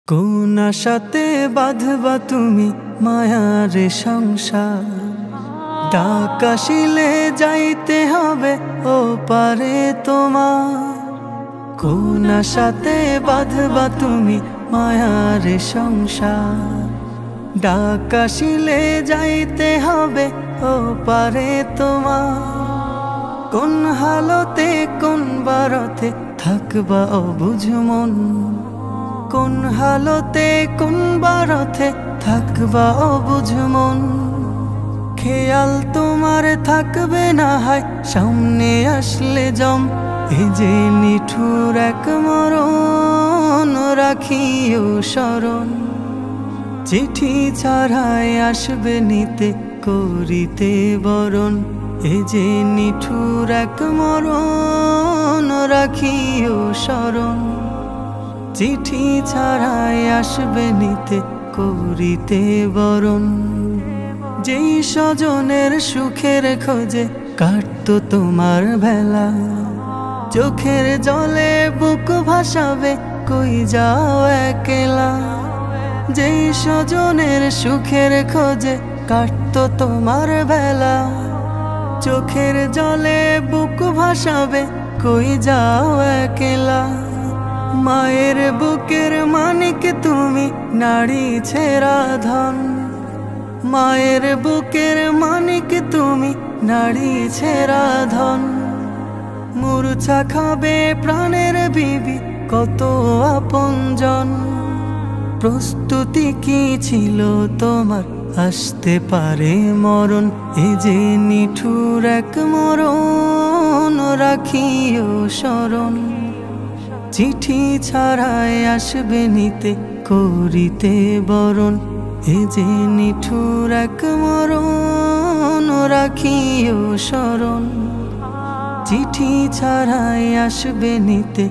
কোন আশাতে বাঁধবা তুমি মায়ারে সংসার, ডাক আসিলে যাইতে হবে ও পারে তোমার। কোন আশাতে বাঁধবা তুমি মায়ারে সংসার, ডাক আসিলে যাইতে হবে ও পারে তোমার। কোন হালতে কোন বারতে থাকবা অবুঝ মন, কোন হালতে কোন বারতে থাকবা অবুঝ মন। খেয়াল তোমার থাকবে না হয় সামনে আসলে জম, এ যে নিঠুর এক মরণ রাখিও স্মরণ। চিঠি ছাড়াই আসবে নিতে করিতে বরণ, এ যে নিঠুর এক মরণ রাখিও স্মরণ। চিঠি ছাড়াই আসবে নিতে করিতে বরণ। যেই স্বজনের সুখের খোঁজে কাটতো তোমার বেলা, চোখের জলে বুক ভাসাবে কই যাও একলা। যেই স্বজনের সুখের খোঁজে কাটতো তোমার বেলা, চোখের জলে বুক ভাসাবে কই যাও একলা। মায়ের বুকের মানিক তুমি নারী ছেঁড়া ধন, মায়ের বুকের মানিক তুমি নারী ছেঁড়া ধন। মূর্ছা খাবে প্রাণের বিবি কত আপনজন, প্রস্তুতি কি ছিল তোমার আসতে পারে মরণ। এ যে নিঠুর এক মরণ রাখিও স্মরণ। চিঠি ছাড়াই আসবে নিতে করিতে বরণ, এ যে নিঠুর এক মরণ রাখিও স্মরণ। চিঠি ছাড়াই আসবে নিতে